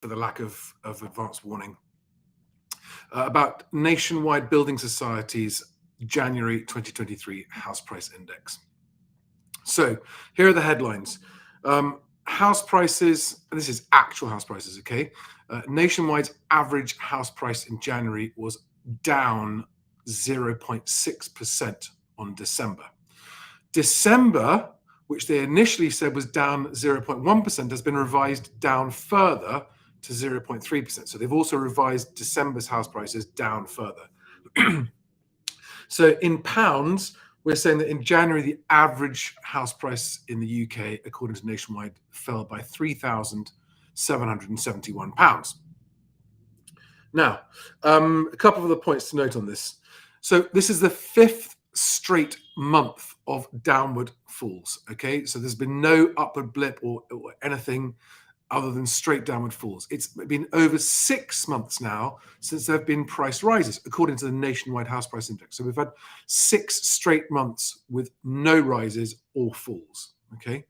for the lack of advance warning, about Nationwide Building Society's January 2023 house price index. So here are the headlines. House prices, and this is actual house prices, okay? Nationwide's average house price in January was down 0.6% on December. December, which they initially said was down 0.1%, has been revised down further to 0.3%. So they've also revised December's house prices down further. So in pounds, we're saying that in January, the average house price in the UK, according to Nationwide, fell by £3,771. Now, a couple of other points to note on this. So this is the fifth straight month of downward falls, okay? So there's been no upward blip or anything other than straight downward falls. It's been over 6 months now since there have been price rises, according to the Nationwide House Price Index. So we've had 6 straight months with no rises or falls, okay?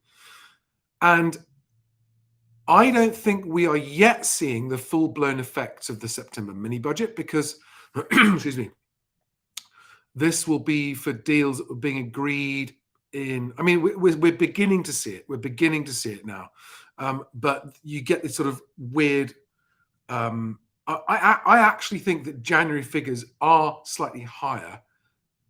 And I don't think we are yet seeing the full-blown effects of the September mini-budget because, excuse me, this will be for deals that were being agreed in, I mean, we're beginning to see it. We're beginning to see it now. But you get this sort of weird, I actually think that January figures are slightly higher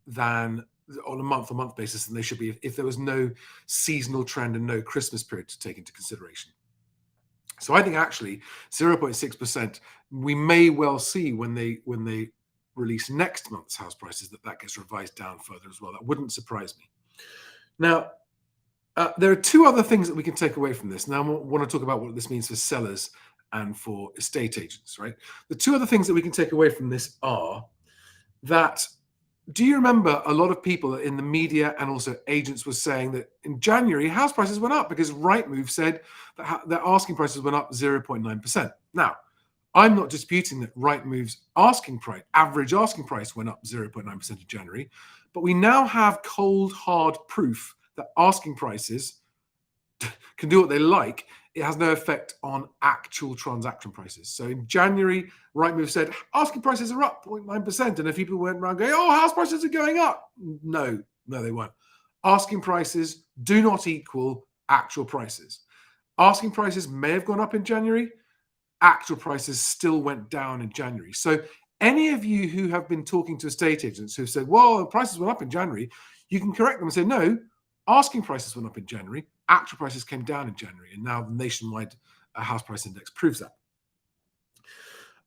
than on a month-on-month basis than they should be if there was no seasonal trend and no Christmas period to take into consideration. So I think actually 0.6%, we may well see when they release next month's house prices that gets revised down further as well. That wouldn't surprise me. Now, there are 2 other things that we can take away from this. Now, I want to talk about what this means for sellers and for estate agents, right? The 2 other things that we can take away from this are that, do you remember a lot of people in the media and also agents were saying that in January, house prices went up because Rightmove said that their asking prices went up 0.9%. Now, I'm not disputing that Rightmove's average asking price went up 0.9% in January, but we now have cold, hard proof that asking prices can do what they like. It has no effect on actual transaction prices. So in January, Rightmove said asking prices are up 0.9%, and if people went around going, "Oh, house prices are going up," no, they weren't. Asking prices do not equal actual prices. Asking prices may have gone up in January. Actual prices still went down in January. So any of you who have been talking to estate agents who've said, "Well, the prices went up in January," you can correct them and say, "No, asking prices went up in January. Actual prices came down in January." And now the Nationwide House Price Index proves that.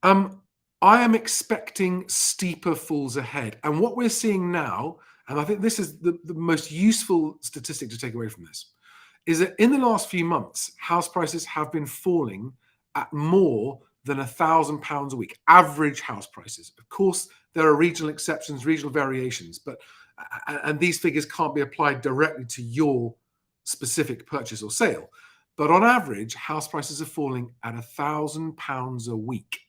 I am expecting steeper falls ahead. And what we're seeing now, and I think this is the most useful statistic to take away from this, is that in the last few months, house prices have been falling at more than £1,000 a week, average house prices. Of course, there are regional exceptions, regional variations, and these figures can't be applied directly to your specific purchase or sale. But on average, house prices are falling at £1,000 a week.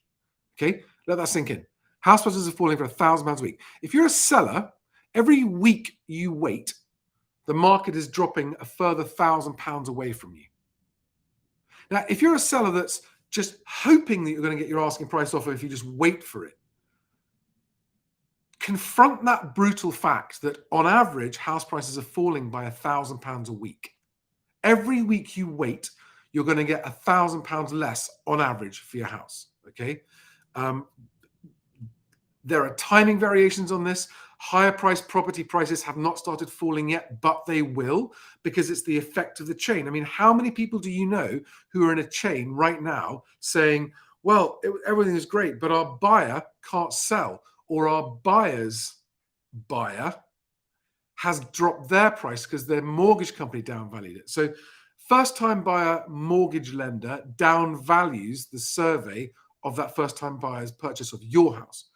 Okay, let that sink in. House prices are falling for £1,000 a week. If you're a seller, every week you wait, the market is dropping a further £1,000 away from you. Now, if you're a seller that's just hoping that you're going to get your asking price offer if you just wait for it, confront that brutal fact that on average, house prices are falling by £1,000 a week. Every week you wait, you're going to get £1,000 less on average for your house. Okay. There are timing variations on this. Higher priced property prices have not started falling yet, but they will, because it's the effect of the chain. I mean, how many people do you know who are in a chain right now saying, "Well, everything is great, but our buyer can't sell," or "Our buyer's buyer has dropped their price because their mortgage company downvalued it." So first-time buyer mortgage lender downvalues the survey of that first-time buyer's purchase of your house.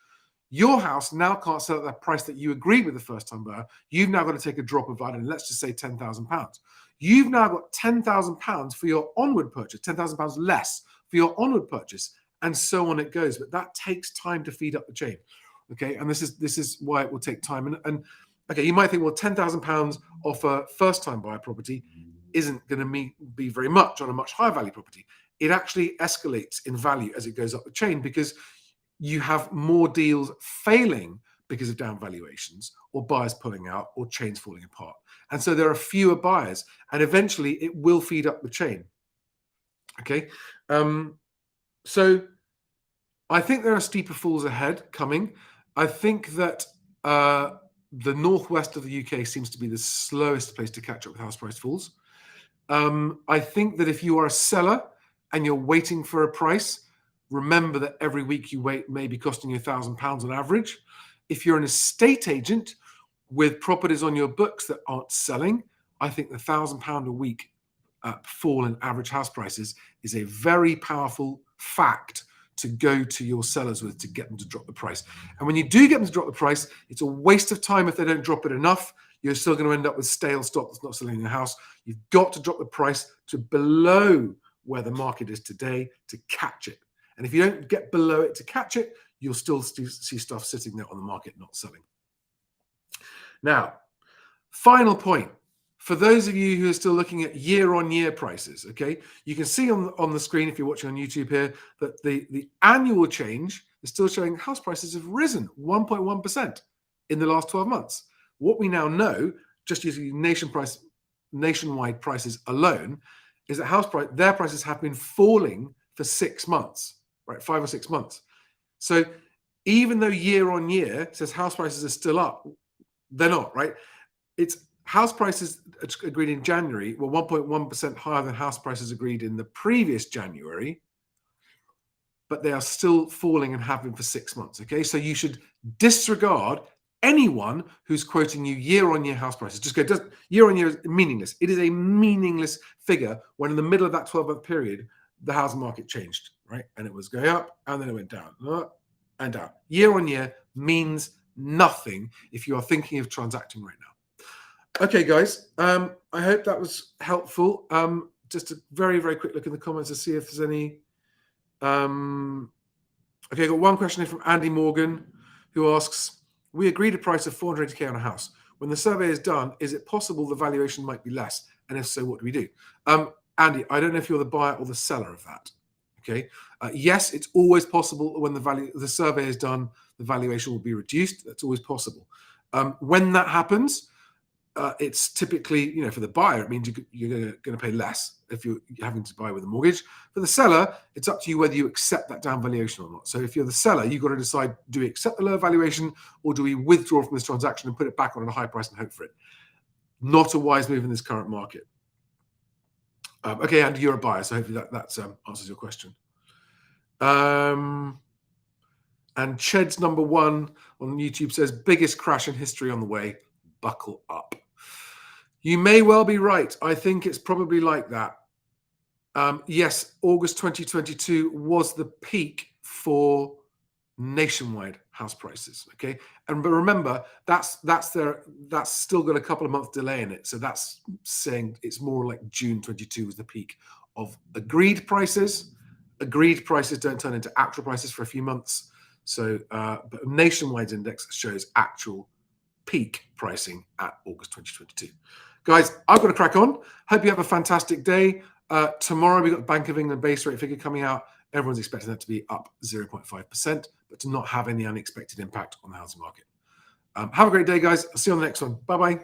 Your house now can't sell at the price that you agreed with the first-time buyer. You've now got to take a drop of, I don't know, let's just say £10,000. You've now got £10,000 for your onward purchase, £10,000 less for your onward purchase, and so on it goes. But that takes time to feed up the chain. Okay, and this is why it will take time. And okay, you might think, well, £10,000 off a first-time buyer property isn't going to be very much on a much higher value property. it actually escalates in value as it goes up the chain, because you have more deals failing because of down valuations, or buyers pulling out, or chains falling apart. And so there are fewer buyers, and eventually it will feed up the chain. Okay. So I think there are steeper falls ahead coming. I think that the northwest of the UK seems to be the slowest place to catch up with house price falls. I think that if you are a seller and you're waiting for a price, remember that every week you wait may be costing you £1,000 on average. If you're an estate agent with properties on your books that aren't selling, I think the £1,000 a week fall in average house prices is a very powerful fact to go to your sellers with to get them to drop the price. And when you do get them to drop the price, it's a waste of time if they don't drop it enough. You're still going to end up with stale stock that's not selling in your house. You've got to drop the price to below where the market is today to catch it. And if you don't get below it to catch it, you'll still see stuff sitting there on the market not selling. Now, final point. For those of you who are still looking at year-on-year prices, okay, you can see on the screen, if you're watching on YouTube here, that the annual change is still showing house prices have risen 1.1% in the last 12 months. What we now know, just using nationwide prices alone, is that their prices have been falling for 6 months, right? 5 or 6 months. So even though year-on-year says house prices are still up, they're not, right? It's house prices agreed in January were 1.1% higher than house prices agreed in the previous January, but they are still falling and have been for 6 months. Okay, so you should disregard anyone who's quoting you year-on-year house prices. Just go, year-on-year is meaningless. It is a meaningless figure when in the middle of that 12-month period, the housing market changed, right? And it was going up and then it went down, up and down. Year-on-year means nothing if you are thinking of transacting right now. Okay, guys, I hope that was helpful. Just a very, very quick look in the comments to see if there's any. Okay, I got one question here from Andy Morgan, who asks, we agreed a price of 480k on a house. When the survey is done, is it possible the valuation might be less? And if so, what do we do? Andy, I don't know if you're the buyer or the seller of that. Okay. Yes, it's always possible when the survey is done, the valuation will be reduced. That's always possible. When that happens, it's typically, for the buyer, it means you're going to pay less if you're having to buy with a mortgage. For the seller, it's up to you whether you accept that down valuation or not. So if you're the seller, you've got to decide, do we accept the lower valuation or do we withdraw from this transaction and put it back on at a high price and hope for it? Not a wise move in this current market. Okay, Andy, you're a buyer, so hopefully that answers your question. And Ched's number one on YouTube says, biggest crash in history on the way. Buckle up. You may well be right. I think it's probably like that. Yes, August 2022 was the peak for nationwide house prices. Okay, but remember that's still got a couple of months delay in it. So that's saying it's more like June 22 was the peak of agreed prices. Agreed prices don't turn into actual prices for a few months. So, but nationwide index shows actual peak pricing at August 2022. Guys, I've got to crack on. Hope you have a fantastic day. Tomorrow we've got the Bank of England base rate figure coming out. Everyone's expecting that to be up 0.5%, but to not have any unexpected impact on the housing market. Have a great day, guys. I'll see you on the next one. Bye-bye.